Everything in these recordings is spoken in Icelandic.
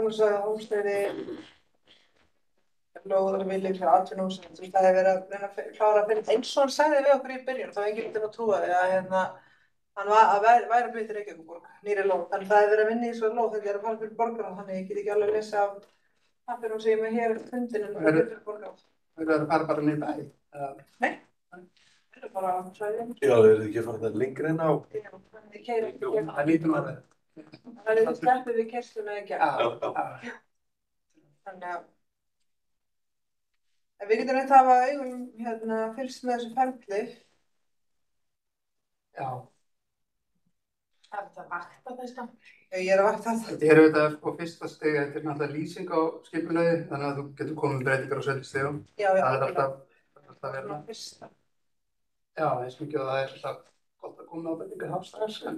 Grænlandshafi, Hólmsheiði, lóðar vilja fyrir atvinnuhúsinu. Þú veist, það hefur verið að reyna að klára að finna, eins og hann sagði við okkur í byrjun, þá enginn myndi að trúa því að hann væri að flytja til Reykjavíkurborg, nýrri lóð. Þannig það hefur verið að vinna í þessu lóð, þetta er að fara fyrir borgarráð, þannig ég get ekki alveg lesa af pappírum sem ég er með hér eftir fundinn en það er fyrir borgarráð. Það er að fara bara niður bæ? Nei, það er bara að svæði. Já, þið eru ekki að fara það lengri en á? Já, þannig ég keyri ekki. Það lítum að það. Það er sleppið við keyrsluna í gegn. Þannig að en við getum reynt að hafa augum fylgst með þessu ferli. Já. Er þetta að vakta þetta? Ég er að vakta þetta. Þetta er auðvitað sko fyrsta stig, þetta er náttúrulega lýsing á skipulagi, þannig að þú getur komið með breytingar á seinni stigum. Já, það er alltaf verið. Fyrsta. Já, eins mikið og það er alltaf gott að koma á breytingar hafstrax, en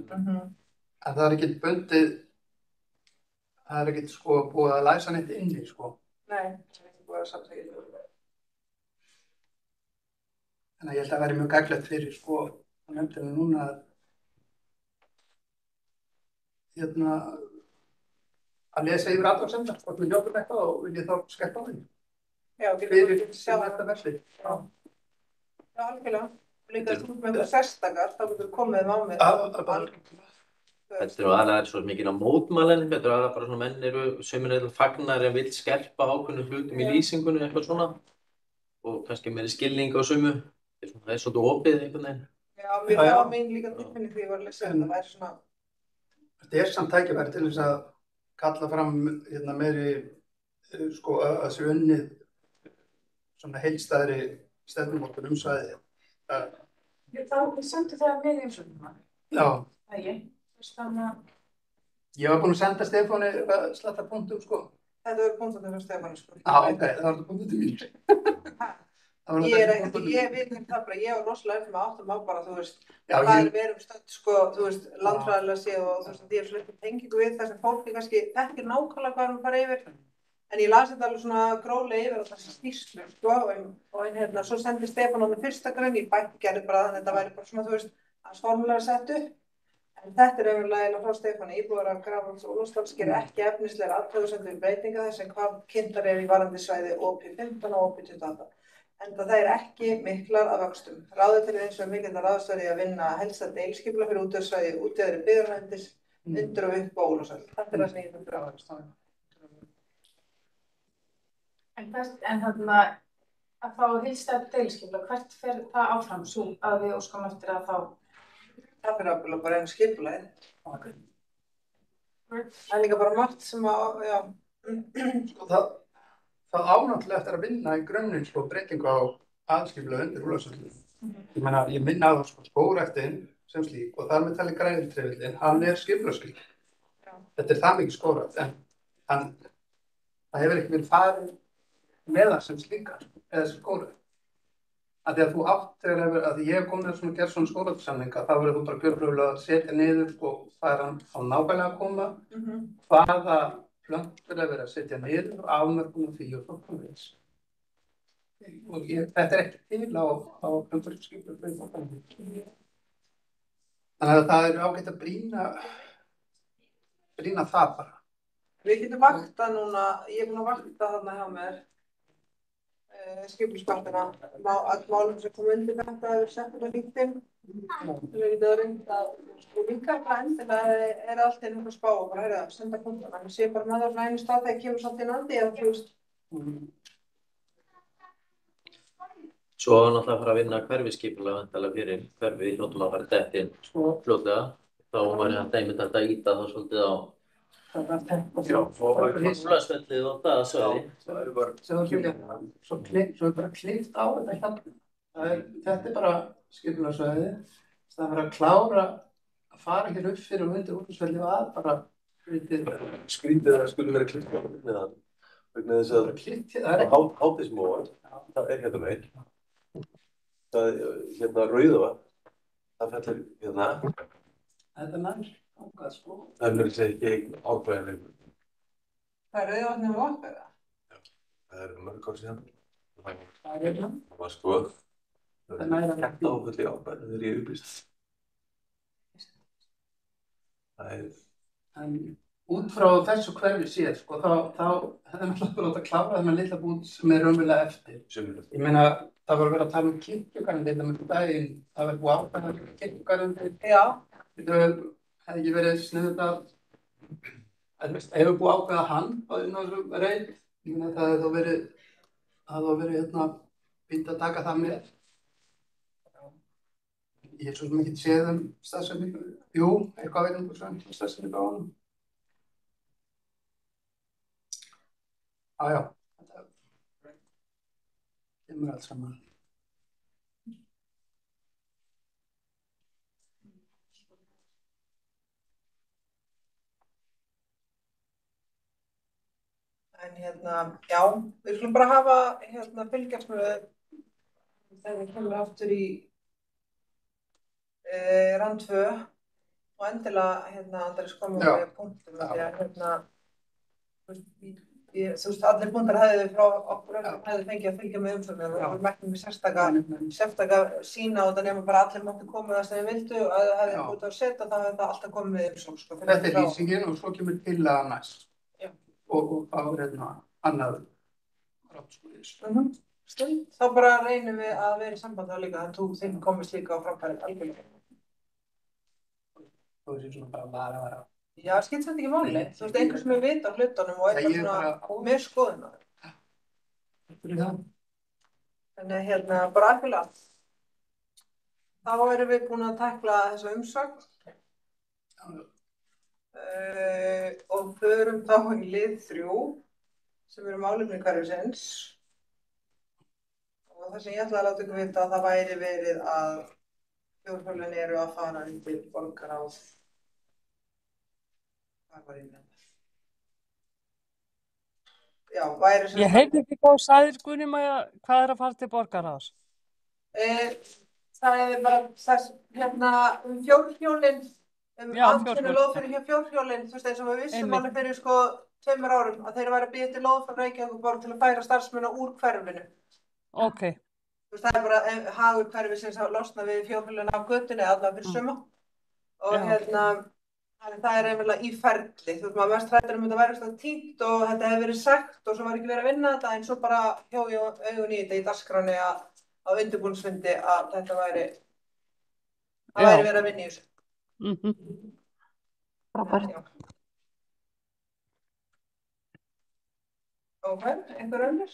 það er ekkert bundið, það er ekkert sko búið að læsa neitt inni, sko. Nei, það er ekki búið að samþykkja. Þannig að ég held að það væri mjög gagnlegt fyrir sko á nefndinni núna að lesa yfir athugasemdir, hvort við njótum eitthvað og viljið þá skerpa á því. Já, fyrir sjá þetta versi. Já, algjörlega. Líka þú með þetta sérstakar, þá getur komið á mig. Þetta eru aðalega svo mikið á mótmælinn, þetta eru aðalega bara svona menn eru sömuleiðis fagnar en vill skerpa ákveðnum hlutum í lýsingunni eitthvað svona og kannski meiri skilning á sömu. Það er svolítið opið einhvern veginn. Já, mér var mín líka tilfinning því ég var að lesa þetta, það væri svona. Þetta er samt tækifæri til þess að kalla fram meiri, sko, að sé unnið svona heildstæðri stefnumótun svæðið. Þá sendu það með umsögnum. Já. Það ég. Ég var búinn að senda Stefáni slatta punktum, sko. Þetta var punktum frá Stefáni, sko. Ok, það var þetta punktum til mín. Ég veit ekki það bara, ég var rosalega með áttum á bara, þú veist, það er verið stödd, sko, þú veist, landfræðilega séð og þú veist, því er svolítið tengingu við þess að fólki kannski þekkir nákvæmlega hvað að fara yfir. En ég las þetta alveg svona gróflega yfir á þessi skýrslu, sko, og svo sendi Stefán á mig fyrsta grein, ég bætti gerði bara þannig að þetta væri bara svona, þú veist, að formulega sett upp. En þetta er eiginlega frá Stefáni, íbúar af Grafholts og Ólafsdals gera ekki efnislegar athugasemdir við breytinga þess en hvað kynntar eru í varðandi svæði OP15 og OP28. Enda það er ekki miklar að vöxtum. Ráðið til eins og mikilvægt ráðstöði að vinna helsta deiliskipulag fyrir útvegarsvæði útvegaðri byggðarlendis undir og upp á Ólafsdal. Þetta er það sem ég þurfti að áherslu. En þarna að fá heildstætt deiliskipulag, hvert fer það áfram svo að við óskum eftir að fá? Það fyrir ábyggilega bara einu skipulagið. Það er líka bara margt sem að, já. Sko það ánáttúrulega eftir að vinna í grunninn sko breytingu á aðskipulagi undir Ólafsfjalli. Ég meina, ég minna á sko skógræktin sem slík og þar með talið grænmetisræktin, hann er skipulagsskyldur. Þetta er það mikið skógrækt, en það hefur ekki verið farið með það sem slíkar, eða sem skógrækt. Að því að þú átt þegar að ég hef komið að gera svona skógræktarsamninga, þá verður þú bara gjörbreyfilega að setja niður og það er hann á nákvæmlega að koma, hvaða plöntur er verið að setja niður og afmörkun því og svo framvegis. Og þetta er ekki til á plönturskipulagi. Þannig að það er ágætt að brýna það bara. Við getum vaktað núna, ég er búin að vakta þarna hjá mér skipulagspartina, að málum sem kom undir þetta er sett á LinkedIn. Við getum reynt að líka endilega er allt inn að spá og bara senda punktar. Þannig sé bara með það einu stað þegar ég kemur svolítið inn andi eða þú veist. Svo var náttúrulega að fara að vinna hverfiskipulag vantarlega fyrir hverfi, hljótum að fara dett inn fljótlega. Þá var ég að dæmi þetta að íta það svolítið á Ólafsfjallið og það svæði. Svo er bara klippt á þetta hjálp. Þetta er bara skipulagssvæði. Það er bara að klára að fara hér upp fyrir og undir Ólafsfjalli og að bara skrítið að það skulle vera klippt á meðan. Vegna þess að Hádegismóar, það er hérna megin. Það er hérna Rauðavatn, það fellur hérna. Þetta er nær. Það er verið ekki einn ákveðin. Það er Rauðavatnið og Vatnið? Já, það er mörg ár síðan. Það er hérna. Það var skoð. Það er þetta áfulli ákveðin þegar ég upplýst. Það er... út frá þessu hverfi séð, sko, þá hefði maður alltaf láta klára þennan litla bút sem raunverulega eftir. Ég meina, það var að vera að tala kirkjugarðinn þetta með daginn, það var búið ákveðna kirkjugarðinn. Já. Þetta hefði ekki verið sniðugt að, hefur búið ákveða hann á þessum reit. Ég meina, það hefði þá verið fínt að taka það með. Ég hef svo mikið séð staðsetningu. Jú, eitthvað veitum þú staðsetningu á honum. Já, þetta kemur allt saman. En já, við skulum bara hafa fylgjast með þegar við kemur aftur í rand 2 og endilega Andrés komum með punktum því að þú veist, allir punktar hefðu frá okkur hefðu fengið að fylgja með umsögnum og við mættum við sérstaka sína og það nema bara allir máttu koma það sem þið vildu og að það hefði búið að setja þá hefði það alltaf komið með umsögn sko. Þetta lýsingin og svo kemur tillaga næst og þá annað rátt sko í þessu. Þá bara reynum við að vera í sambandi þá líka þannig að þú komist líka á framfærið algjörlega. Þú veist svona bara vara. Já, skipt samt ekki máli. Þú veist, einhver sem er vita á hlutunum og eitthvað svona með skoðunar. Þannig bara algjörlega. Þá erum við búin að tekla þessa umsögn og förum þá í lið 3 sem eru málefni hverfisins. Og það sem ég ætla að láta ykkur vita að það væri verið að fjórhjólin eru að fara undir borgarráð. Hvað var ég nefnt? Já, væri sem... Ég heyrði ekki hvað þú sagðir, Gunni Maja, hvað er að fara til borgarráðs? Það er bara þess, fjórhjólin, andinu lóð fyrir fjórhjólin, þú veist eins og við vissum alveg fyrir 2 árum að þeir væri að bíða til lóð frá Reykjavíkurborg til að færa starfsmenn úr hverfinu. Ok. Þú veist, það er bara hagur hverfisins að losna við fjórhjólin af götunni allavega fyrir suma. Og það er einhverlega í ferli. Þú veist, maður mest hræddur þetta væri svona tínt og þetta hefði verið sagt og svo var ekki verið að vinna þetta en svo bara hjó ég augun í þetta í dagskráni á undirbúningsfundi að þetta væri verið að vinna í þessu. Frábært. Ok, einhver önnur?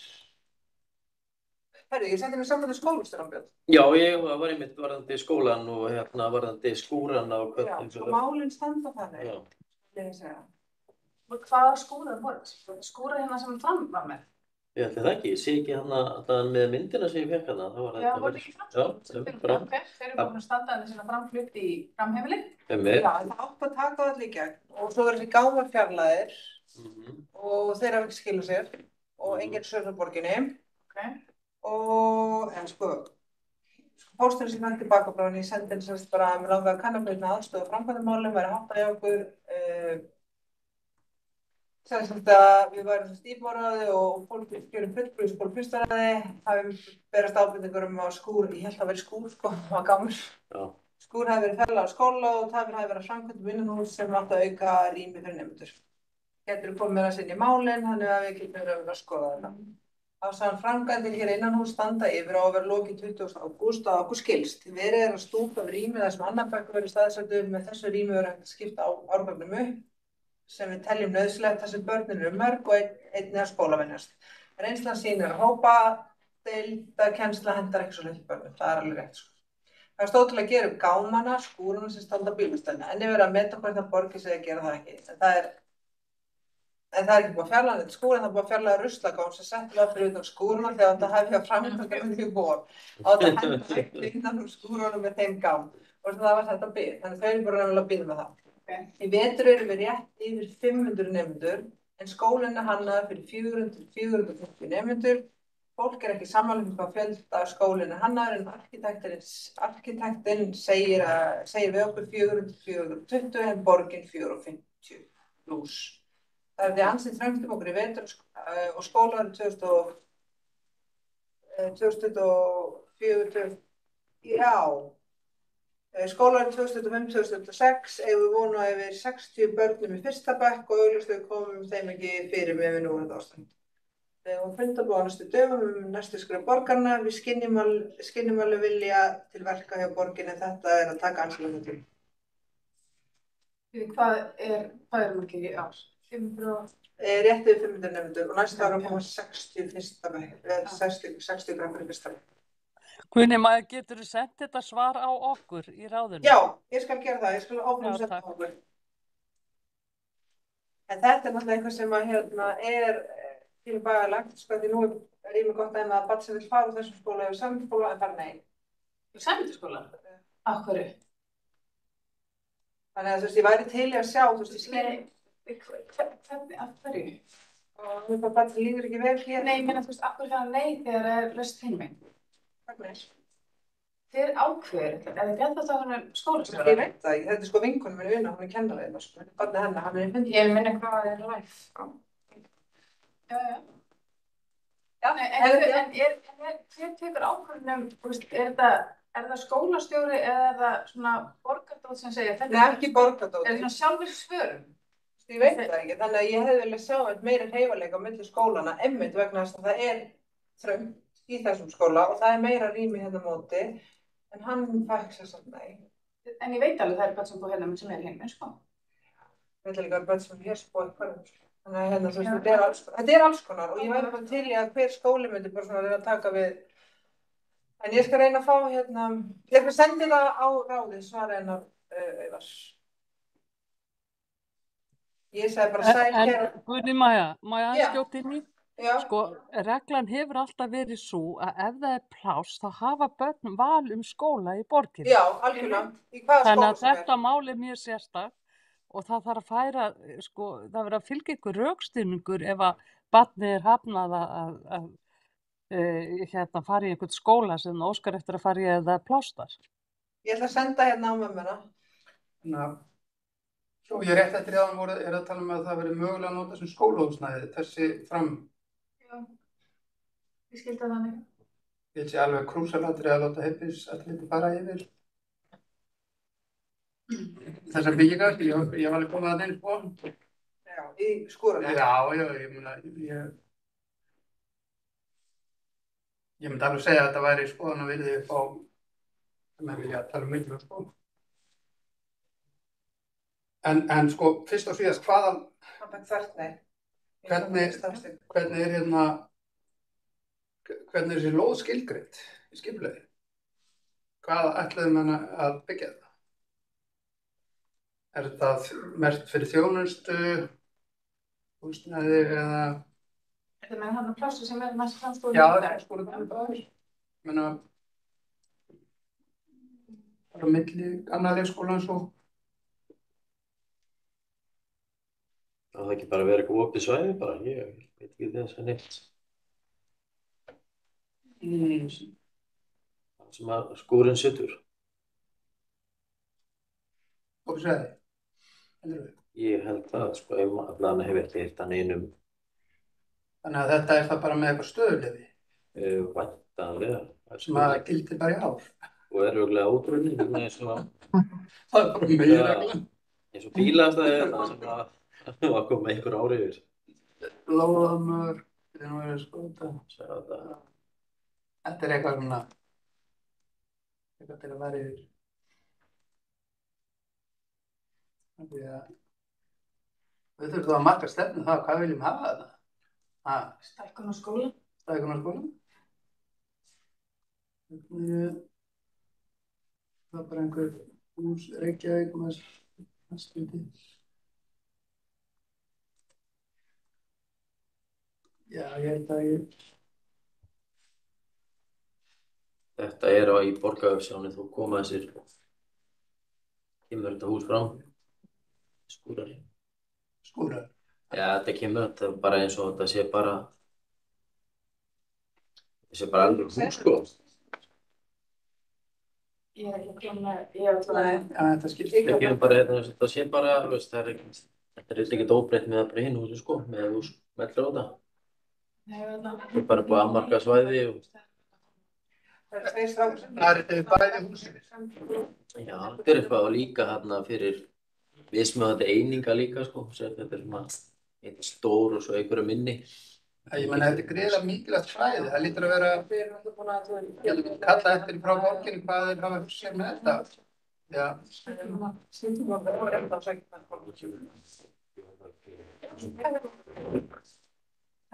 Herri, ég sendi mig saman til skólastjórann, Björn. Já, ég var einmitt varðandi skólan og varðandi skúrana og hvernig. Já, svo málin standa þannig. Já. Ég segja. Og hvaða skúrar voru? Skúrar sem fram var með? Ég ætli það ekki, ég sé ekki alltaf með myndina sem ég fekk hana. Já, voru ekki fram? Já, fram. Ok, þeir eru búin að standa sína framflutt í framheimili? Já, það átt að taka það líka. Og svo verður þessi gámarfjarlæðir og þeir hafa ekki skiluð sér og enginn Söðurborginni. Ok. Og, pósturinn sem hætti bakabráðin, ég sendi henni semst bara að mér langaði að kannaböðna aðstöðu og framkvæmdamálum, væri háttað hjá okkur. Semst að við værum íbúaráði og fólk kjörum fulltrúi í skólapístaræði, hafi berast ábendingur að skúr, ég held að veri skúr það var gamur. Skúr hafi verið fjarlægður á skóla og tafir hafi verið að framkvæmda innanhús sem átti að auka rými fyrir nemendur. Getur komið með það sinni í málin, þannig að við getum verið að skoða þetta. Ásamt framkvæmdir hér innanhús standa yfir á að vera lokið 20. ágúst og okkur skilst. Verið er að stúpa við rými þar sem annar bekkur verið staðsettur með þessu rými verið hægt að skipta árgögnum upp sem við teljum nauðsynlegt þar sem börnin eru mörg og einnig að skólavenjast. Reynslan sýnir að hópa deildarkennsla hendar ekki svo litlu börnum, það er alveg rétt sko. Það stóð til að gera upp gámana, skúrana sem standa á bílastæðinu, en verið að meta hvort það borgir sig að gera það ekki. En það er ekki búið að fjarlægja þetta skúr, en það er búið að fjarlægja ruslagám sem settilega fyrir utan skúruna þegar þetta hefði að framkvæmda í vor. Og þetta hendur ekki innan skúrunum með þeim gám. Og það var þetta bið, þannig þau eru bara nefnilega að bíða með það. Í vetur erum við rétt yfir 500 nemendur, en skólinn er hannaður fyrir 400-450 nemendur. Fólk er ekki sammála hvað fjölda skólinn er hannaður, en arkitektinn segir við okkur 400-420, en borgin 450 plús. Það er því ansið þröngtum okkur í vetur og skólaður 2024, já, Skólar 2005-2006 eigum við vonu á yfir 60 börnum í fyrsta bekk og augljóst við komum þeim ekki fyrir með núverandi ástand. Við eigum fundarbúð á næstu dögum næstu skref borgarna. Við skynjum alveg vilja til verka hjá borginni en þetta að taka ansilega til. Hvað er margir í ár? 500? Rétt yfir 500 nemendur og næsta ára koma 60 fyrsta bekk, 60 krakkar í fyrsta bekk. Guðni, maður getur þú sendt þetta svar á okkur í ráðinu? Já, ég skal gera það, ég skal áfram senda takk. okkur. En þetta náttúrulega eitthvað sem að fyrir bagalagt, sko, því nú rými gott dæmi að barn sem vill fara á þessum skóla yfir samskóla en bara nei. Samskóla? Af hverju? Þannig að þú veist, ég væri til í að sjá, þú veist, ég skil. Hvernig, af hverju? Og þú bara barn sem líður ekki vel hér. Nei, ég meina, þú veist, af hverju það nei þegar það er laust heimi? Hvernig? Þið ákveður, er þið gætt á honum skólastjóra? Ég veit það ekki, þetta er sko vinkonum minni vinna, hún er kennarinn, sko, barnið hennar, hann er í fundi. Ég minna hvað er live. Já. Já, En hver tekur ákvörðunum, þú veist, er það skólastjóri eða er það svona borgardót sem segja þetta? Nei, ekki borgardót. Er það svona sjálfur svörum? Ég veit það ekki, þannig að ég hefði viljað sjá meira hreyfanleika á milli skólana, einmitt vegna þess að það er þröngt í þessum skóla og það er meira rými hérna á móti, en hann fæk sér samt nei. En ég veit alveg það er börn sem búið hérna sem er heiminn, sko. Ég veit líka að börn sem hér spóið hverjum, sko. Þannig að hérna, þú veist, þetta er alls konar og ég væri bara til í að hver skóli myndi bara svona reyna að taka við. En ég skal reyna að fá hérna, ég skal sendi það á ráðið, svara hennar Auðars. Ég sagði bara sæl hér. En Guðni, má ég skjóta inn í? Já. Sko, reglan hefur alltaf verið svo að ef það er pláss þá hafa börn val skóla í borginni. Já, algjörlega. Í hvaða skóla Þannig að sem er. þetta mál er mjög sérstakt og það þarf að færa, sko, það verður að fylgja ykkur rökstuðningur ef að barnið er hafnað að fara í einhvern skóla sem það óskar eftir að fara í eða plástar. Ég ætla að senda hérna á mömmuna. Þannig að svo ég rétt eftir áðan er að tala um að það verið mögulega að nota sem skólahúsnæði þessi fram. Já, ég skildi það þannig. Ég sé alveg krúsalatri að láta heilbrigðiseftirlitið fara yfir þessar byggingar. Ég var alveg komið að þeim sko. Já, í skúrana. Já, ég meina, ég myndi alveg segja að þetta væri skoðan að virði upp á sem ég vilja tala um mikilvægt sko. En sko, fyrst og síðast, Hann bætt þvert, nei. hvernig er hérna, hvernig er þessi lóð skilgreind í skipulagi? Hvað ætluðum hann að byggja þetta? Er þetta merkt fyrir þjónustu, húsnæði eða? Þetta með hann plássu sem er næst framstóri. Já, það er skólið þannig bara. Ég meina, bara milli annað leikskólans og Það ekki bara verið eitthvað opið svæði bara, ég veit ekki þess að neitt. Það sem að skúrinn situr. opið svæði. Ég held það, sko, ef allan hefur ekki heyrt hann einum Þannig að þetta er það bara með eitthvað stöðuleyfi væntanlega. sem að gildi bara í ár. Og er auðvitað ótrúin, eins og Það er bara meginreglan. eins og bílastæði það sem að var komið einhver ári yfir. Lóðamör, þetta er nú verið sko Þetta. Þetta er eitthvað svona, eitthvað til að vera yfir. Því að við þurfum þá að marka stefnu það, hvað viljum hafa þetta? Stækkun á skóla. Stækkunarskóla. Það er bara einhver hús, Reykjavík, maður skildi. Já, ég held að Þetta er í borgaröfsjáni, þú koma þessir kemur þetta hús fram. Skúrar. skúrar. Já, þetta kemur þetta bara eins og þetta sé bara alveg hús, sko. Ég er ekki með, ég er alltaf Nei. Já, þetta skildi. Þetta kemur bara, þetta sé bara, þú veist, þetta er ekkert óbreytt með bara hinn húsi, sko, með hús mellir á þetta. Nei, Það er bara búið að afmarka svæði og Það eru tveir strákar sem Það er bæði húsið. Já, þetta er eitthvað líka hérna fyrir mismunandi eininga líka, sko. Þetta er svona einn stór og svo einhverju minni. Ég meina, þetta er greiðlega mikilvægt fræði. Það lítur að vera, við erum alltaf búin að kalla eftir frá fólkinu hvað þeir hafa hugsað með þetta. Já. stundum að vera enda að segja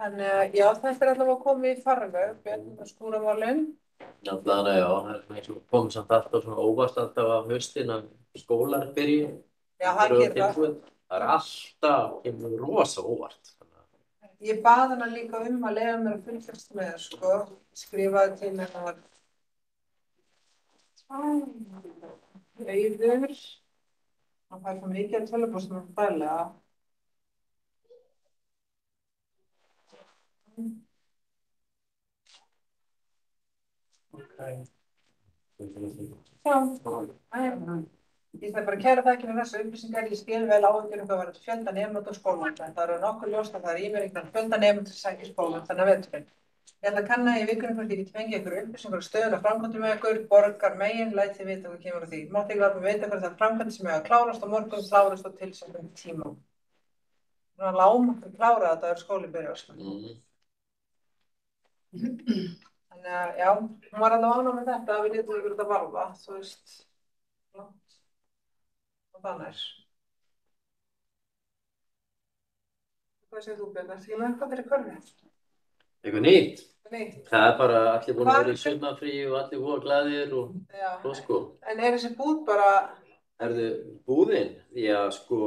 Þannig að já, þetta er alltaf að koma í farveg, Björn skúramálinn. Náttúrulega, já, það er svona eins og komið samt alltaf svona óvart alltaf á haustin að skólar byrji. Já, það gerir það. Það er alltaf, kemur rosa óvart. Ég bað hana líka að leyfa mér að fylgjast með, sko. Skrifaði til hennar. Auður. Það fær svo mikið að tölvupóstum daglega. Já, ég þarf bara að kæra þakkir fyrir þessu upplýsingar. Ég skil vel áhyggjur hvað var fjölda nemenda á skólanum. Það eru nokkuð ljóst að það er ímyndingar fjölda nemenda sem sækir skólanum þannig að veturinn. Ég ætla að kanna í vikunum hvort ég get fengið ykkur upplýsingar og stöðun að framkvæmdum með ykkur, borgar megin, læt þið vita hvað kemur á því. Mátti ekki láta mig vita hvort það framkvæmd sem að klárast á morgun, klárast á tilsettum tíma. Nú lágmark klára þetta skóli byrja, sko. Þannig að, já, hún var alveg ánægð með þetta að við létum ykkur þetta varða, þú veist, langt. Og þannig er. Hvað segir þú, Björn? Ertu ekki með eitthvað fyrir körfið? Eitthvað nýtt? Nýtt. Það er bara allir búin að vera í sumarfrí og allir voru glaðir og sko. En er þessi búð bara... Erðu búðin? Já, sko,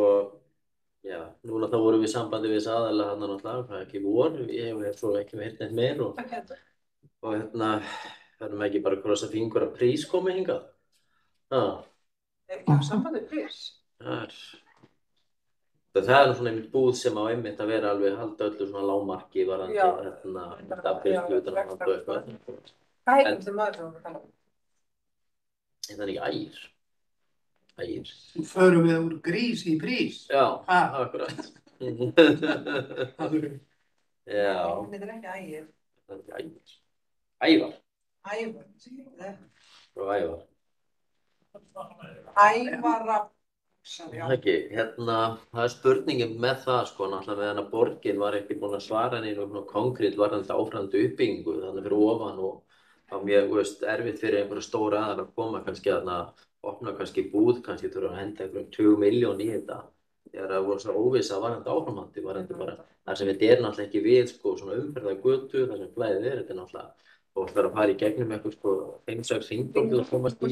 já, núna þá vorum við í sambandi við þess aðalega hann náttúrulega, það ekki voru, ég hef svo ekki með neitt meir og hérna, verðum ekki bara að krossa fingur að prís komi hingað. Er ekki á sambandi prís? Það er nú svona einmitt búð sem á einmitt að vera alveg halda öllu svona lágmarki varðandi hérna stafnbyrstu utan að halda eitthvað. Hvað heitum þið maður sem við tala um? Það er ekki Ægir. Ægir. Nú förum við úr grís í prís. Já, akkurat. Já. Þetta er ekki Ægir. Það er ekki Ægir. Ævar. Ævar. Frá Ævar. Ævara. Ekki, hérna, það er spurningin með það sko, náttúrulega meðan að borgin var ekki búin að svara neina konkrét varðandi áframhaldandi uppbyggingu þannig fyrir ofan og það var mjög erfitt fyrir einhverja stóra aðal að koma kannski að opna kannski búð, kannski þurfa að henda einhverjum 20 milljón í þetta þegar það voru svo óvissa varðandi áframhaldi, varðandi bara þar sem þetta er náttúrulega ekki við sko, svona umferðargötu, þar sem flæðið þetta er náttúrulega og það er að fara í gegnum eitthvað sko 5-6 hringtorg til að komast í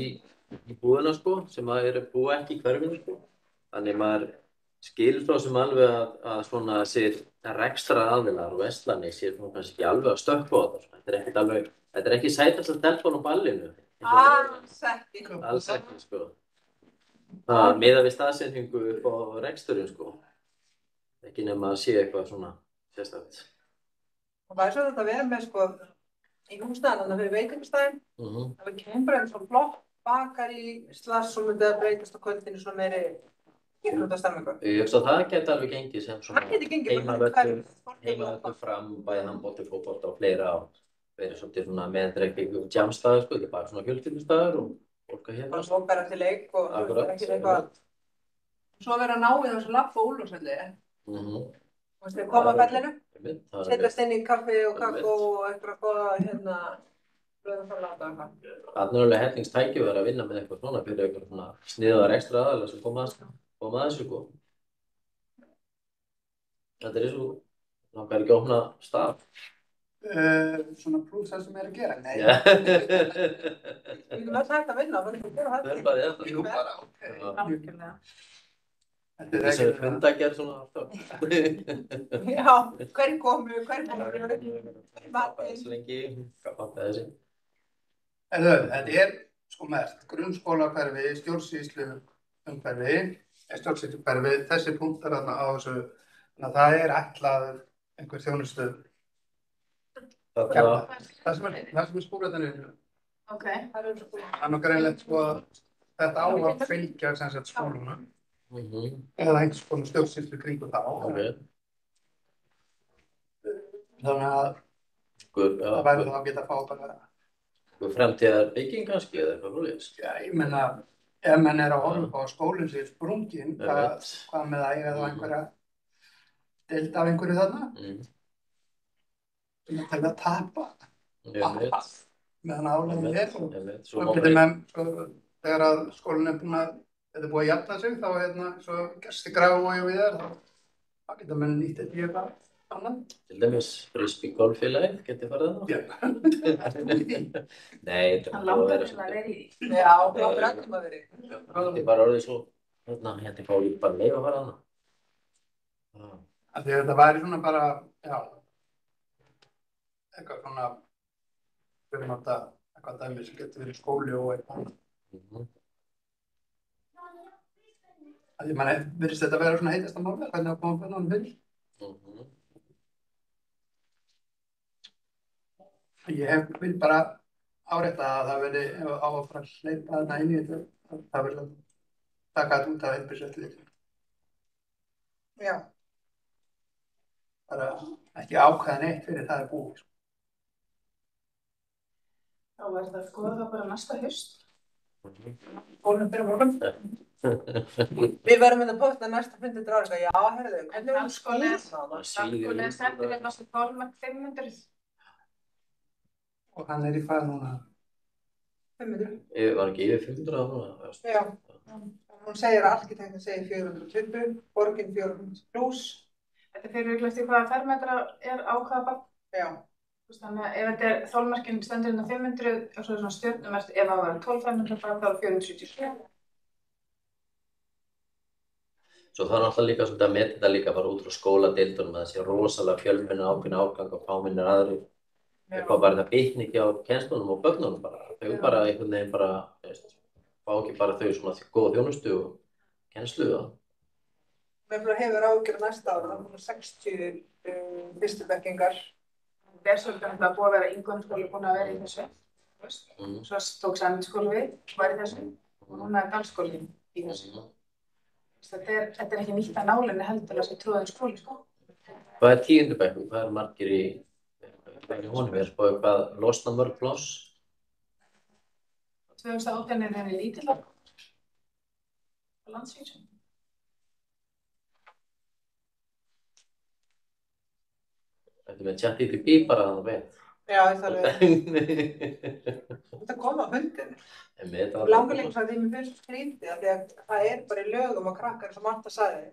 búðina sko, sem að búa ekki í hverfinu sko. Þannig maður skilur frá sem alveg að svona sér rekstra aðilar og verslanir sér kannski ekki alveg að stökkva á það. Þetta er ekki sætast að telefón á ballinu. Alls ekki. Alls ekki sko. Það miðað við staðsetningu upp á reksturinn sko. Ekki nema að sé eitthvað svona sérstakt. Og það er svo þetta að vera með sko í húsnæðan fyrir veitingastæðin. Það kemur einn svona flott bakari slass og myndi að breytast á kvöldinu svona meiri íþróttastemmingu. Ég hugsa að það geti alveg gengið sem svona heimavöldur fram, bæði handbolti, fótbolta og fleira og verið svolítið svona meðdrekking djamstaður sko, þetta er bara svona fjölskyldustaður og fólk að hérna. Bara svo bara eftir leik og það er ekki eitthvað. Svo vera að ná í þessu lapp og úlfarsvelli. Þú veist, koma að fellinu, setjast inn í kaffi og kakó og eitthvað góða hérna blöðum frá láta eitthvað. Það er alveg hellingstækju að vinna með eitthvað svona fyrir eitthvað svona sniðaðar ekstra aðalega sem koma að þessu sko. Þetta er eins og það er ekki að opna staf. Svona prúf það sem er að gera? Nei. Við erum öll hægt að vinna, við erum að gera þetta. Jú, bara, ok. Þessi fundagerð svona alltaf. Já, hverju komu, Hvað lengi, hvað vantaði þessi? Þetta er sko mert, grunnskólahverfi, stjórnsýsluumhverfi, þessi punktar þarna á þessu, þannig að það er ætlað einhver þjónustu. Það sem er skólatanir. Ok. Það er sko. Það er nú greinlegt sko að þetta á að fylgja sem sagt skóluna. Eða einhvers konar stjórnsýslu kringu þá. Þannig að það væri þá að geta að fá bara Fremtíðar bygging kannski eða eitthvað svoleiðis. Já, ég meina, ef menn er að horfa upp á að skólinn sé sprunginn, hvað með að eiga þá einhverja deild af einhverju þarna? Sem er til að tapa. Meðan álægum er. Svo getur menn, þegar að skólinn er búinn að, þetta er búið að jafna sig, þá svo gerst Grafarvogi við þá getur menn nýtt þetta í eitthvað annað. Til dæmis frisbee-golffélagið geti farið það. Já. Nei, þetta Hann langar til að vera í því. Já, það er öllum að vera í. Þetta er bara orðið svo, hérna fá ég bara leið að fara þarna. Af því að þetta væri svona bara, já, eitthvað svona, fyrir nota eitthvað dæmi sem getur verið skóli og eitthvað annað. Af því mann virðist þetta vera svona heitasta máli, hvernig að koma fyrir náttúrulega fyrir. Ég vil bara árétta að það verði á að fara að hleypa þarna inn í þetta, það verður að taka þetta út af heilbrigðiseftirlitinu. Já. Bara ekki ákveða neitt fyrir það er búið. Þá verður það að skoða það bara næsta haust. Skólinn fyrir morgun. Við verðum að posta næsta fundi dráðið. Já, herðu, hvernig verður skólinn? Skólinn stendur næstu 12.500. Og hann er í fað núna. 500. Var ekki yfir 500 á núna? Já. Hún segir að arkitektin segir 420, borgin 400 pluss. Þetta fyrir auðvitað hvaða fermetra er á hvaða barn. Já. Þannig að ef þetta er þolmarkinn stendur hérna 500 og svo er svona stjörnumert, ef það var 12 fermetra þá er 477. Svo það er náttúrulega líka svolítið að meta þetta líka bara út frá skóladeildunum að það sé rosalega fjölmenni ákveðin árgang og fámennir aðrir. Eitthvað bara þetta bitni ekki á kennslunum og börnunum bara. Þau bara einhvern veginn bara, fá ekki bara þau svona góða þjónustu og kennslu það. Mér hefur ágjörð næsta ára, það er 60 fyrstu bekkingar. Það er svolítið að búið að vera Ingólfsskóli búin að vera í þessu. Svo tók Sameinsskóli við, var í þessu. Og núna er Dalsskóli í þessu. Þetta er ekki nýtt að nálinni heldur þessi tróðin skóli, sko. Hvað er 10. bekkur? Hvað er margir í honum? Ég er spáðið hvað losna mörg pláss? 2018 er henni lítill á landsvísu. Þetta með ChatGPT bara þannig veit. Já, það er alveg. Þetta kom á fundinu. Langar lengur að því mér finnst skrítið að því að það er bara í lögum og krakkar sem Marta sagði.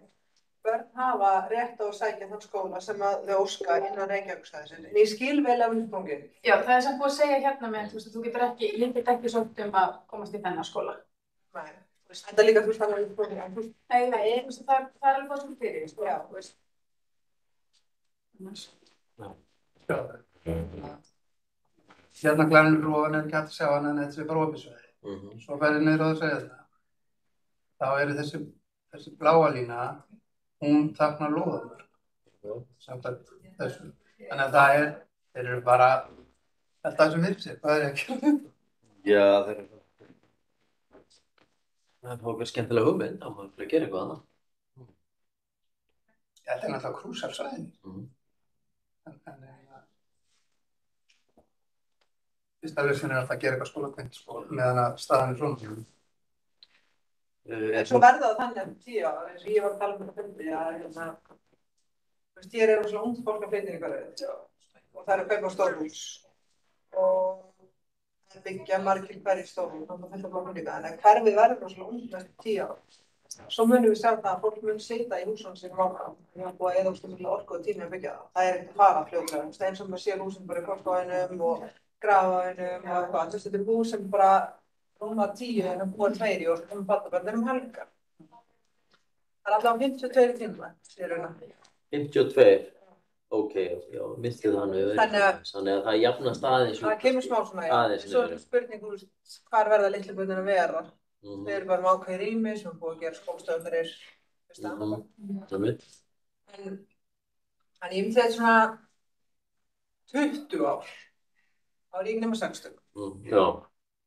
Börn hafa rétt á að sækja þann skóla sem þau óska innan Reykjavíkursvæðisins. En ég skil vel af umfangið. Já, það er samt búið að segja hérna með, þú getur ekki, ég get ekki sótt að komast í þennan skóla. Nei, þetta líka þú veist þannig umfangið. Nei, það er alveg fórstum fyrir, sko. Já, þú veist. Hérna Glænurbrúan er ekki hægt að sjá hann en þetta er bara opinsvæði. Svo ferði niður á að segja þetta. Þá er þessi bláa lína, hún táknar lóðamörk. Samkvæmt þessu. Þannig að þeir eru bara alltaf sem fyrir sér, hvað er ekki? Já, þeir eru það er okkur skemmtilega hugmynd, þá maður fyrir að gera eitthvað annað. Þetta er náttúrulega krúsalsvæðin. Fyrsta lausnin er alltaf að gera eitthvað skólakvæmt meðan að staðan er svona. Svo verða það þannig eftir 10 ára, eins og ég var að tala um þetta fundi, að ég er svona ungt fólk að flytja í hverju og það er að kaupa stórhús og það byggja margir hverjir stórhús, þannig að þetta bara líka, en hverfið verður svona ungt næstu 10 ára. Svo munum við sjá það að fólk mun sitja í húsunum sem áfram. Við erum búið að eyða ótrúlega orku og tíma að byggja það. Það er ekkert að fara fljótlega. Eins og maður sér húsin bara í Krossbæinum og Grafarvoginum og eitthvað. Þetta er hús sem bara rúma 10 en búið 2 í og sem barnabörn helgar. Það er allavega 52 tíma, sér hérna. 52? Ok, já, minnstu þannig. Þannig að það jafnast aðeins. Það kemur smá svona, já. Svo er spurning hvar verða litlu börnin að vera. Við erum bara með ákveðið rými sem er búið að gera skólstöðum fyrir fyrsta. En ég myndi þetta svona 20 ár. Þá er ég nema 60. Já.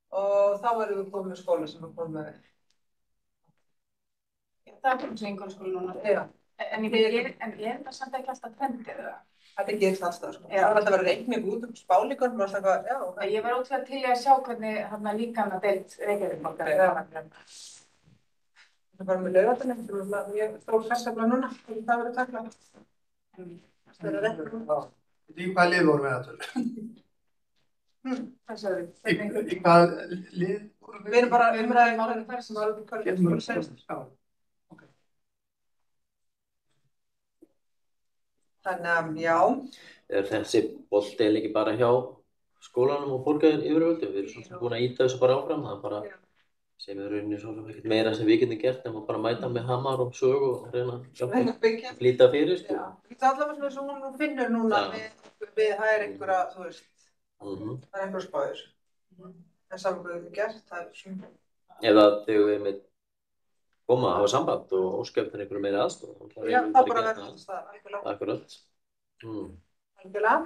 Og þá varum við komið með skóla sem er komið með. Það er komið sem Ingólfsskóli núna. Já. En er það samt ekki alltaf trendið það? Þetta gerist alltaf, sko. Það er alltaf verið reikning út spálíkur, maður alltaf eitthvað, já, ok. Ég var ótrúlega til í að sjá hvernig hérna líkanadeild Reykjavíkurborgar er áhengilega. Það er bara með Laugardalinn, það er mjög stór færsefla núna, það verður taklað. Það er rétt núna. Í hvaða lið vorum við að Hvað sagði Í hvaða lið vorum Við erum bara umræðið málum þar sem var hvað er fyrir senst. Já, ok. Þannig að, já. Er þessi bolti ekki bara hjá skólanum og borgaryfirvöldum? Við erum svona búin að ýta þessu bara áfram, það er bara sem er rauninni svo sem ekkert meira sem við getum gert nema bara mæta með hamar og sög og reyna að flýta fyrir, sko. Já, það er allavega svona sem hún finnur núna við það er einhverja, þú veist, það er einhverja spáður. En saman hvað við hefum gert, það er svona. Eða þegar við með koma að hafa samband og óska eftir einhverju meiri aðstoð. Já, það bara verður alltaf stað, algjörlega. Akkurat. Algjörlega.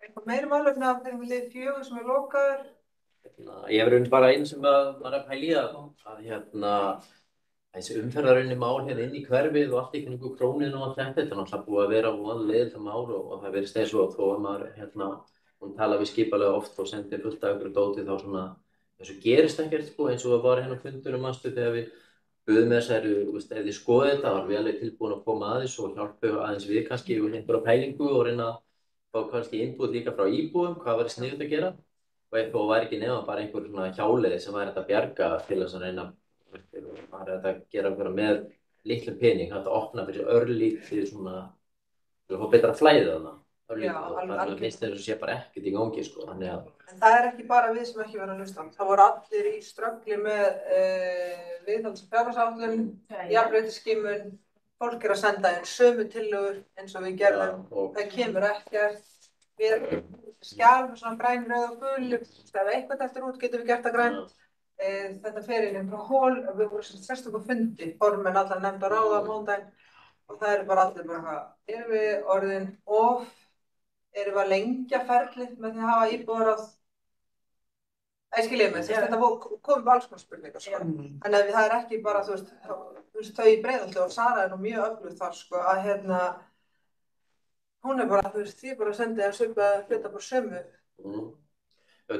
Eitthvað meiri málefni af þegar við liðum 4 sem er lokaður. Ég hef raunin bara einu sem var að pæli að þessi umferðaraunin mál hérna inn í hverfið og allt í kringu Króninu og allt þetta er náttúrulega búið að vera vanlega það mál og það verðist eins og þó að maður hún tala við skipalega oft og sendir fullt af ykkur dóti þá svona þessu gerist ekkert sko eins og það var hérna fundunum aðstu þegar við buðum með þessari, ef þið skoðið þetta var við alveg tilbúin að koma aðeins og hjálpa aðeins við kannski við einhverja pælingu og reyna að fá kannski input líka frá íbúum hvað væri sniðugt að gera og eitthvað var ekki nema bara einhver svona hjáleiði sem væri að bjarga til þess að reyna að gera einhverja með litlum pening, að opna fyrir örlítið svona til að fá betra flæðið þarna og þannig finnst þess að sé bara ekkert í gangi sko, þannig að En það er ekki bara við sem ekki verðum að hlusta. Það voru allir í ströggli með viðhalds- og fjárhagsáætlun, jafnréttisskimun, fólk er að senda inn sömu tillögur eins og við gerðum, það kemur ekkert. Við erum skjál með svona græn, rauð og gul, ef eitthvað eftir út getum við gert það grænt. Þetta fer inn einhverja hól og við vorum sérstaklega fundi, formenn allar nefnd á ráða á mándaginn og það eru bara allir bara erum við orðin erum við að lengja ferlið með því að hafa íbúðaráð? Skiljið mig, þetta komum alls konar spurningar sko. En það er ekki bara, þú veist, þau í Breiðholti og Sara er nú mjög öflug þar sko, að hún er bara, þú veist, því bara að senda þér svipaða hluta bara sömu.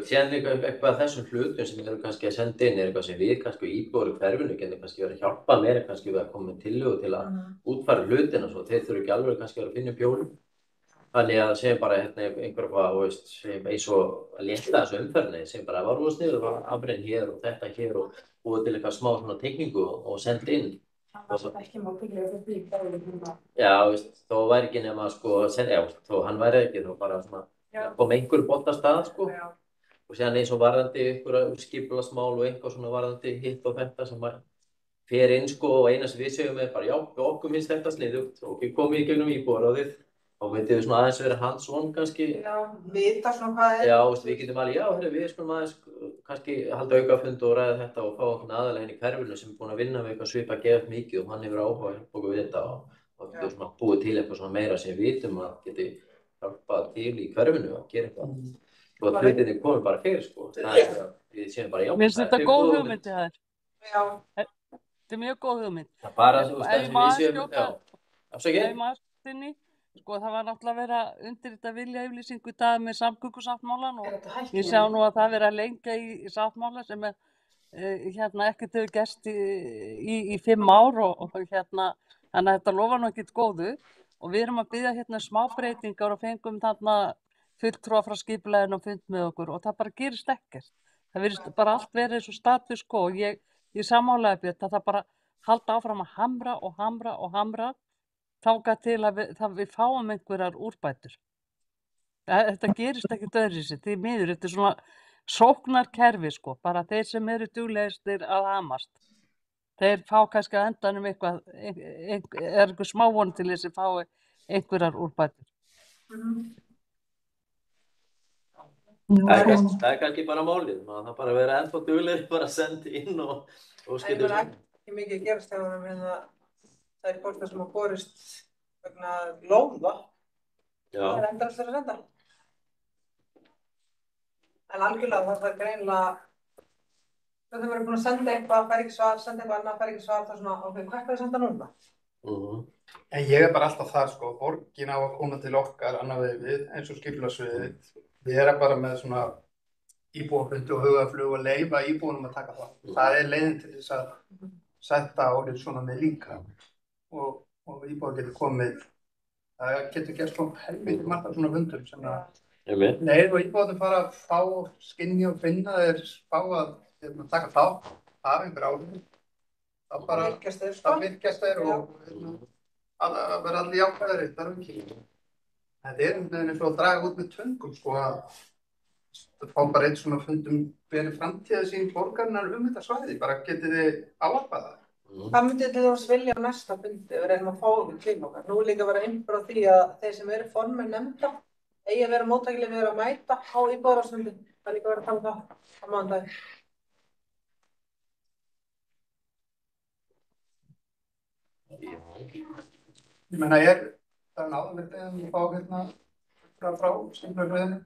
Síðan eitthvað af þessum hlutum sem eru kannski að senda inn er eitthvað sem við kannski íbúar í hverfinu getum kannski verið að hjálpa meira kannski við að koma með tillögu til að útfæra hlutina svo þeir þurfi ekki alveg kannski að finna pjólum. Þannig að segjum bara einhverja hvað, veist, eins og að létta þessu umferðinni, segjum bara að var sniður og afrein hér og þetta hér og búið til eitthvað smá svona teikningu og senda inn. Það var ekki mátulega fyrir því báðum. Já, veist, þó væri ekki nema sko, þó hann væri ekki, þó bara svona kom einhver bóttastað sko. Og síðan eins og varðandi einhverja skipulagsmál og eitthvað svona varðandi hitt og þetta sem fer inn sko og eina sem við segjum er bara já, okkur finnst þetta sniðugt og við komum í gegnum íbúðaráðið. Og myndið við svona aðeins vera hands-on kannski. Já, vita svona hvað er. Já, veist, við getum alveg, við skulum aðeins kannski halda aukafund og ræða þetta og fá okkur aðalega henni í hverfinu sem er búin að vinna við eitthvað svipað geðað mikið og hann hefur áhuga að hjálpa okkur við þetta og getur svona búið til eitthvað svona meira sem við vitum að geti hjálpað til í hverfinu að gera eitthvað. Og að hlutinni komum bara fyrir sko. Við séum bara já. Mér finnst þetta góð hugmynd til þær. Já. Þetta er mjög góð hugmynd. Það bara, þú veist, Sko það var náttúrulega að vera undir þetta viljayfirlýsingu í dag með samgöngusáttmálann og ég sjá nú að það vera að lengja í sáttmála sem ekkert hefur gerst í 5 ár og þannig að þetta lofa nú ekkert góðu og við erum að biðja smá breytingar og fengum þarna fulltrúa frá skipulaginu og fund með okkur og það bara gerist ekkert. Það virðist bara allt verið eins og status quo og ég sammálaði Björn að það bara halda áfram að hamra og hamra og hamra þangað til að við fáum einhverjar úrbætur. Þetta gerist ekkert öðruvísi, því miður, þetta er svona sóknarkerfi sko, bara þeir sem eru duglegastir að hamast. Þeir fá kannski að endanum eitthvað, einhver smá von til þess að fái einhverjar úrbætur. Það er kannski bara málið, það bara vera ennþá duglegir bara að senda inn og skilja það. Ekki mikið gerast þegar það er fólk sem að borist vegna lóða. Það er endalaust að senda. En algjörlega það er greinilega þegar þau verður búin að senda eitthvað, fær ekki svar, senda eitthvað annað, fær ekki svar, það er svona, ok, hvað er það að senda núna? En ég bara alltaf þar, sko, borgin á að koma til okkar annað við, eins og skipulagsviðið. Við erum bara með svona íbúafundi og hugaflug og leyfa íbúunum að taka það. Það er leiðin til þess að setja orðið svona með líka. Og íbúar getur komið, það getur gert svona helviti margar svona fundum sem að leið og íbúarnir fara að fá, skynja og finna þeir fá að taka þátt, hafa einhver áhrif. Það virkjast þeir og að vera allir jákvæðari, það er ekki. Þetta er einhvern veginn eins og að draga út með töngum, sko, að fá bara eitt svona fundum verið framtíðarsýn borgarinnar þetta svæði, bara getið þið ávarpað það. Hvað myndið þið þá vilja á næsta fundi við reynum að fá til okkar? Nú er líka að vera einhver á því að þeir sem eru formenn nefnda eigi að vera móttækilegir við að mæta á íbúðarráðsfundi. Það er líka að vera að tala um það á mánudaginn. Ég meina, það er náðan verið að fá frá skipulagsviðinu.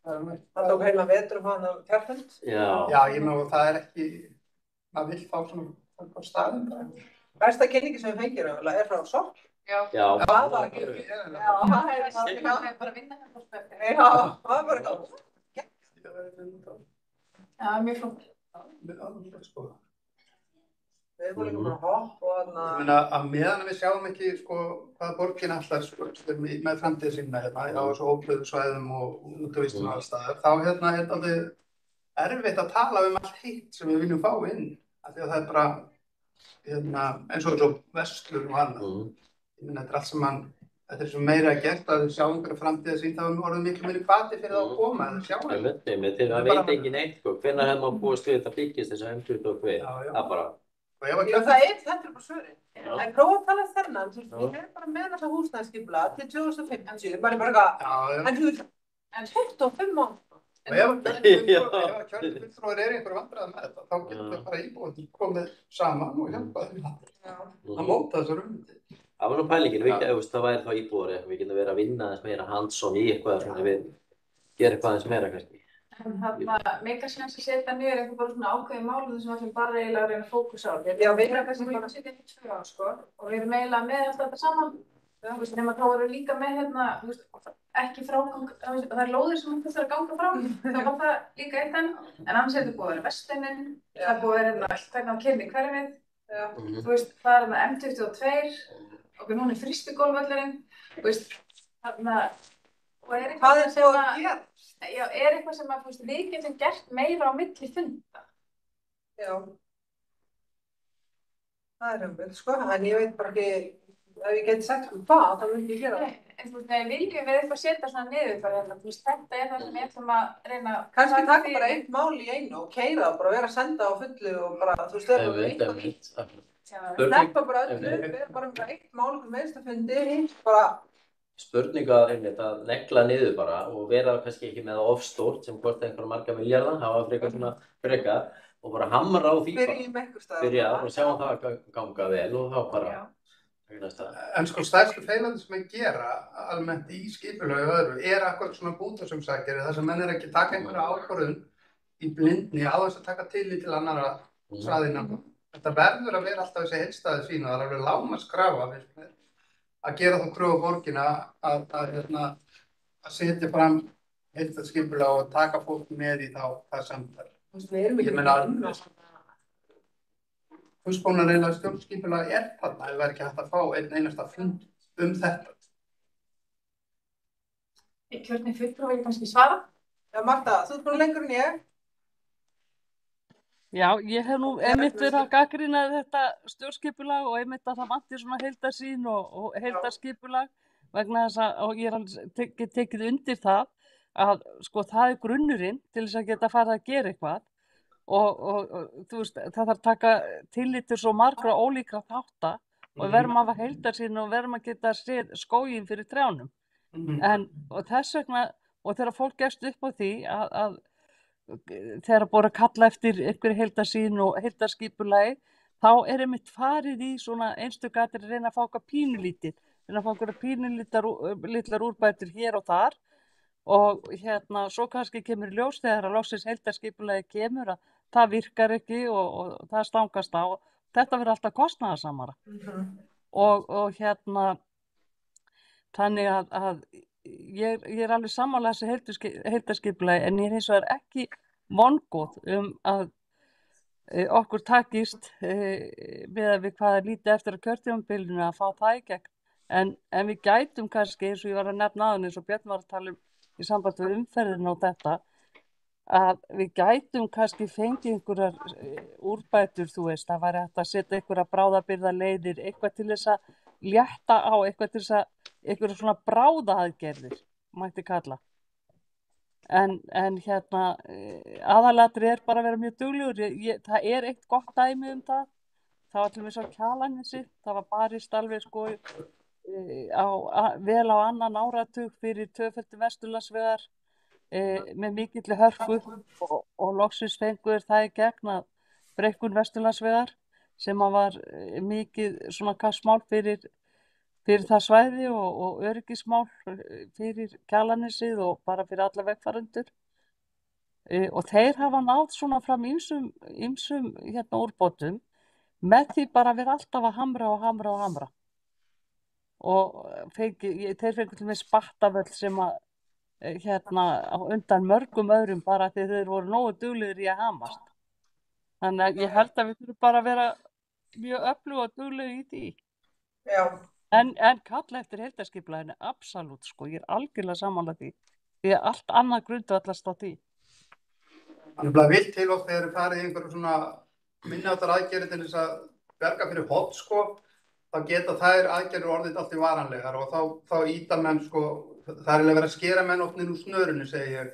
Það tók heila vetur um hana kjærfund. Já, ég meina, það er ekki, maður vill fá svona á staðum. Besta kynningi sem við fengir er frá Sorp. Já. Það var ekki. Já, það er bara að vinna hérna á spökk. Já, það var bara gáð. Já, mjög flott. Við erum líka bara hopp og þarna. Ég meina, að meðan við sjáum ekki, sko, hvað borgin allar, sko, með framtíðarsýnina hérna, á þessu óblöðu svæðum og útvístum alls staðar, þá er þetta erfitt að tala um allt hitt sem við viljum fá inn. Af því að það er bara, eins og verslur og annað. Ég meina, þetta er svo meira að gert að við sjáum einhverja framtíðarsýn, þá erum við orðið miklu meiri hvati fyrir það að koma, að sjá þetta. Það veit ekki neitt, sko, hvenær hefði maður búist við þetta byggist þessu M22, það bara. Já, þetta er bara svörin. En prófa að tala þennan, ég er bara með þessa húsnæðisskipulag til 2050, bara eitthvað, en 25 ára. Og ef kjörnir fulltrúar einhverju vandræði með þetta, þá getur það bara íbúið komið saman og hjálpað að móta þessar hugmyndir. Það var nú pælingin, það væri þá íbúar, við getum verið að vinna aðeins meira hands-on í eitthvað svona við gera eitthvað aðeins meira kannski. En þarna megasens að setja niður eitthvað bara svona ákveðið málum sem við ætlum bara eiginlega að reyna að fókusa á. Já, við erum kannski bara að setja hérna 2 ár, sko, og við erum eiginlega með allt þetta saman. Nema þá erum við líka með ekki frágang, það er lóðir sem þessar að ganga frá, þá var það líka eitt en annars er þetta búið að vera verslunin, það er búið að vera allt að kynna í hverfið, það er M22, og núna er frystugólvöllurinn, þarna, og er eitthvað sem við getum gert meira á milli funda. Já, það er umvill, sko, en ég veit bara ekki, ef ég geti sagt hvað, þá myndi ég gera það. En viljum við eitthvað setja svona niður bara hérna, þetta er það sem ég ætlum að reyna að... Kannski taka bara eitt mál í einu og keyra það, bara vera að senda á fullu og bara, þú veist, það er eitthvað nýtt. Sleppa bara öllu, vera bara með eitt mál og meðstafundi, bara... Spurninga að negla niður bara og vera kannski ekki með ofstórt sem kosti einhverja marga milljarða, hafa frekar svona frekar og bara hamra á því bara. Byrjum einhver stað. Byrja og sjá það ganga vel og þá bara... En sko stærstu feilandi sem við gera almennt í skipulagi og öðru er akkurat svona bútasaumsakir þar sem menn er ekki taka einhverja ákvörðun í blindni á þess að taka tillit til annarra svæðina. Þetta verður að vera alltaf þessi heildstæði sín og það er alveg lágmarkskrafa að gera þá kröfu á borgina að setja fram heildstætt skipulag og taka fólk með í það samtal. Ég meina Húsbónar eiginlega stjórnskipulag þarna ef það er ekki hægt að fá einn einasta fund þetta. Kjörnir fulltrúi vil kannski svara? Já, Marta, þú ert búin lengur en ég. Já, ég hef nú einmitt verið að gagnrýna þetta stjórnskipulag og einmitt að það vanti svona heildarsýn og heildarskipulag vegna þess að ég er tekið undir það að sko það er grunnurinn til þess að geta farið að gera eitthvað. Og þú veist, það þarf að taka tillit til svo margra ólíkra þátta og við verðum að hafa heildarsýn og verðum að geta séð skóginn fyrir trjánum. Og þess vegna, og þegar fólk gefst upp á því að þegar búið að kalla eftir einhverju heildarsýn og heildarskipulagi, þá er einmitt farið í svona einstök atriði að reyna að fá eitthvað pínulítið, reyna að fá einhverja pínulitlar úrbætur hér og þar. Og svo kannski kemur í ljós þegar að loksins heildarskipulagi kemur að það virkar ekki og það stangast á. Þetta verður alltaf kostnaðarsamara. og þannig að ég er alveg sammála þessi heildarskipulagi en ég er hins vegar ekki vongóð að okkur takist með við hvað er lítið eftir á kjörtímabilinu að fá það í gegn en við gætum kannski eins og ég var að nefna áðan eins og Björn var að tala í samband við umferðina og þetta að við gætum kannski fengið einhverjar úrbætur, þú veist, það væri hægt að setja einhverja bráðabirgðaleiðir, eitthvað til þess að létta á, eitthvað til þess að einhverja svona bráðaaðgerðir mætti kalla. En aðalatri er bara að vera mjög duglegur. Það er eitt gott dæmi um það. Það var til dæmis á Kjalarnesi, það var barist alveg sko vel á annan áratug fyrir tvöföldum Vesturlandsvegar með mikilli hörku og loksins fenguður það í gegn að breikkun Vesturlandsvegar sem að var mikið svona kappsmál fyrir það svæði og öryggismál fyrir Kjalarnesið og bara fyrir alla vegfarendur. Og þeir hafa náð svona fram ýmsum úrbótum með því bara að vera alltaf að hamra. Og þeir fengu til með Spattavöll sem að á undan mörgum öðrum bara því þeir voru nógu duglegir í að hamast. Þannig að ég held að við þurfum bara að vera mjög öflug og dugleg í því. Já. En kalla eftir heildarskipulaginu, absolutt sko, ég er algjörlega sammála því. Því að allt annað grundvallast á því. Það er bara vilt til oft þegar þið farið í einhverju svona minniháttar aðgerðir til þess að berga fyrir hot sko, þá geta þær aðgerðir orðið allt í varanlegar og þá íta menn sko, það er verið að skera menn oft niður úr snörunni, segi ég,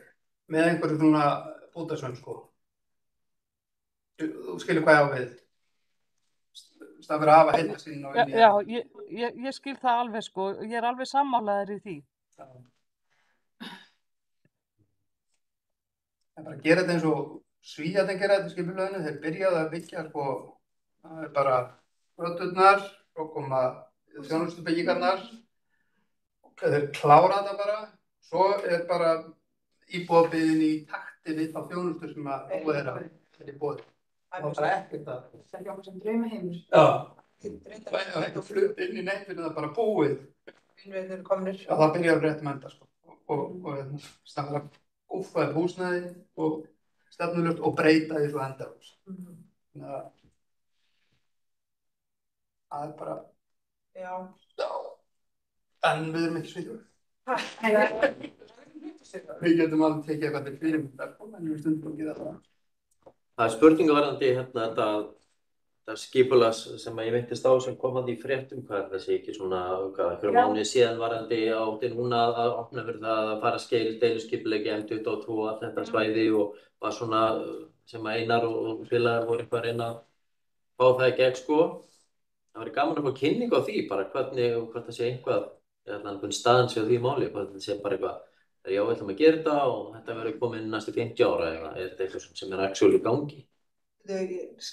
með einhverju svona bútasönd sko. Þú skilur hvað ég á við? Það verið að hafa heildarsýn og Já, ég skil það alveg sko, ég er alveg sammálaður í því. Það er bara að gera þetta eins og Svíarnir gera þetta í skipulaginu, þeir byrjaðu að byggja sko, það er bara göturnar, svo koma þjónustubyggingarnar, þeir klára þetta bara, svo er bara íbúðabyggðin í takti við þá þjónustu sem að búið er í boði. Það var bara ekkert að. Það er okkur sem draumaheimur. Já, það er ekki flutt inn í neitt, það er bara búið. Innviðir komnir. Já, það byrjaði rétt með enda sko, og það var að gúffa upp húsnæði og stefnulegt og breyta því svo endalaust. Þannig að það er bara, já, en við erum ekki svíður. Við getum alveg tekið eitthvað til fyrirmyndar, en við stundum ekki það. Það er spurningavarðandi þetta skipulags sem ég veittist á sem kom að í fréttum, hvað er þessi ekki svona, einhverjum mánuði síðan varðandi átti núna að opna fyrir það að fara deiliskipulagi M22 og allt þetta svæði og var svona sem Einar og félagar voru eitthvað að reyna að fá það í gegn sko. Það væri gaman að fá kynningu á því bara hvernig og hvort það sé einhvern staðans á því máli, hvort það sé bara eitthvað já, við ætlum að gera þetta og þetta verður komið næstu 50 ára eða er þetta eitthvað sem er actually í gangi? Þetta er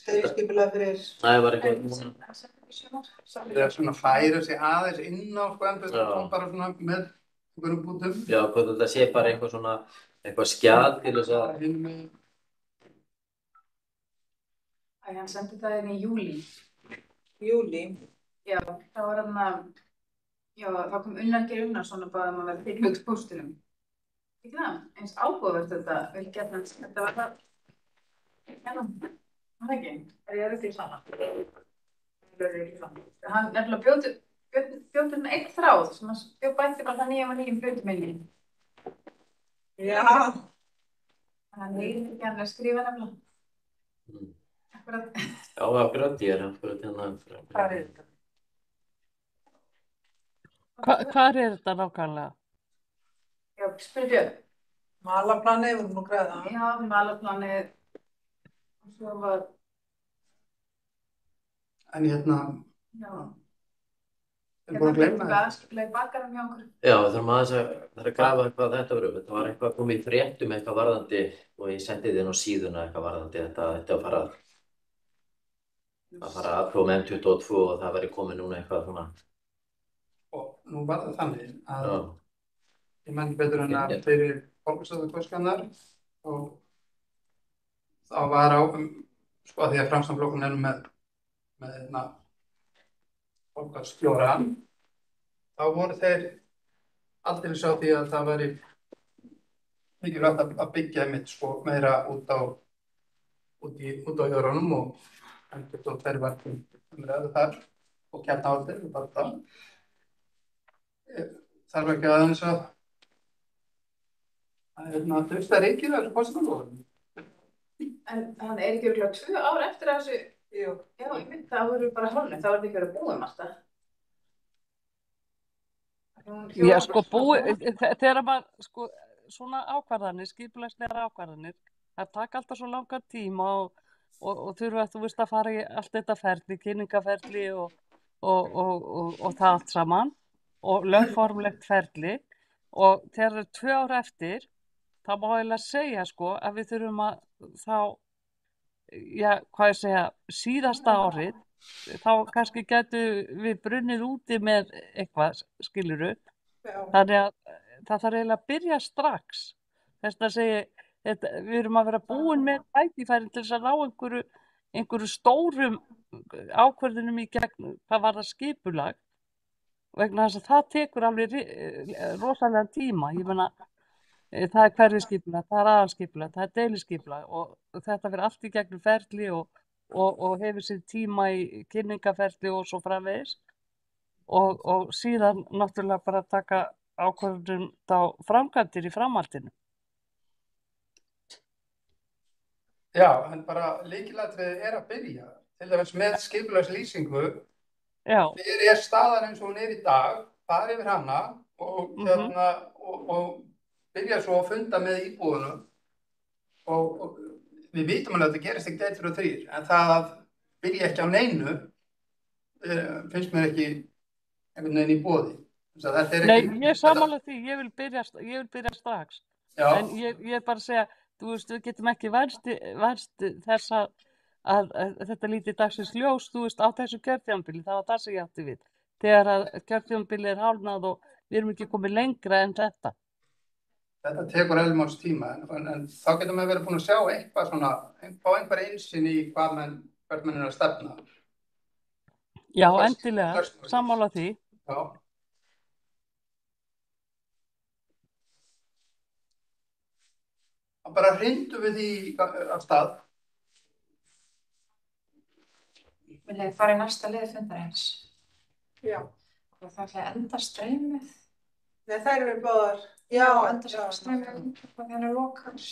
deiliskipulag fyrir... Það var eitthvað... Það er svona færa sig aðeins inn á sko en það kom bara svona með einhverjum bútum. Já, hvort þetta sé bara eitthvað svona, eitthvað skjal til þess að... Hann sendi það inn í júlí. Júlí? Já, það var já, þá kom Unnar Geir Unnarsson og baði að vera tekið út póstinum. Ekki það, eins áhugavert þetta, vel gert hans, þetta var það, hérna, það ekki, ég ekki saman. Hann nefnilega bjóti hérna einn þráð, sem hann bætti bara það nýjum hlutuminni. Já. Hann ekki hann að skrifa nefnilega. Akkurat. Já, akkurat, ég akkurat hérna. Hvað þetta? Hvað þetta nákvæmlega? Já, spyrir Björn. Malaplanið, vorum nú græða. Já, malaplanið. Og svo var... En hérna... Já. Ég er búin að gleyma það. Aðskipulega bakarum hjá okkur. Já, við þurfum aðeins að grafa eitthvað þetta verður. Þetta var eitthvað komið í fréttum eitthvað varðandi og ég sendi þið inn á síðuna eitthvað varðandi þetta að fara að prófa með M22 og það verður komið núna eitthvað svona. Og nú var það þannig að ég menn betur en að fyrir borgarstöðarkoskannar og þá var á, sko að því að Framsóknarflokkurinn með borgarstjórann, þá voru þeir aldrei sá því að það væri mikilvægt að byggja einmitt sko meira út á hjörunum og endur og ferðvartum umræðu þar og kjarnahaldið og þetta. Þarf ekki aðeins að treysta ríkið þessu kostnaðarloforðum. En hann ekki örugglega 2 ár eftir að þessu, Jú. já, ég myndi það voru bara hálfnið, það var ekki verið að búa alltaf. Já, sko, þegar maður, sko, svona ákvarðanir, skipulagslegar ákvarðanir, það taka alltaf svo langan tíma og þurfa, þú veist, að fara í allt þetta ferli, kynningaferli og það allt saman og lögformlegt ferli og þegar það 2 ár eftir, þá má eiginlega segja, sko, að við þurfum að þá, já, hvað ég segja, síðasta árið, þá kannski gætu við brunnið úti með eitthvað, skilurðu. Já. Þannig að það þarf eiginlega að byrja strax. Þess að segja, við erum að vera búin með tækifærin til þess að ná einhverju stórum ákvörðunum í gegn hvað var það skipulag vegna þess að það tekur alveg rosalega tíma. Ég meina, það er hverfiskipulag, það er aðalskipulag, það er deiliskipulag og þetta fyrir allt í gegnum ferli og hefur sér tíma í kynningaferli og svo framvegis og síðan náttúrulega bara taka ákvörðun á framkvæmdir í framhaldinu. Já, en bara lykilatriðið er að byrja. Til dæmis með skipulagslýsingu, hver staðan eins og hún í dag, fara yfir hana og byrja svo að funda með íbúðunum og við vitum alveg að þetta gerist ekki 1, 2 og 3, en það að byrja ekki á neinu finnst mér ekki einhvern veginn í boði. Nei, ég sammála því, ég vil byrja strax. Já. En ég er bara að segja, þú veist, við getum ekki vænst þess að þetta líti dagsins ljós, þú veist, á þessu kjörtímabili, það var það sem ég átti við. Þegar að kjörtímabili er hálfnað og við erum ekki komið lengra en þetta. Þetta tekur eðlimáls tíma, en þá getum við verið búin að sjá eitthvað svona, fá einhver einsýn í hvert menn er að stefna. Já, endilega, sammála því. Já. Og bara hrindum við því af stað. Vil ég fara í næsta lið fundarins? Já. Og það ætla að enda streymið. Nei, þær eru báðar. Já, enda streymið og þannig lokans.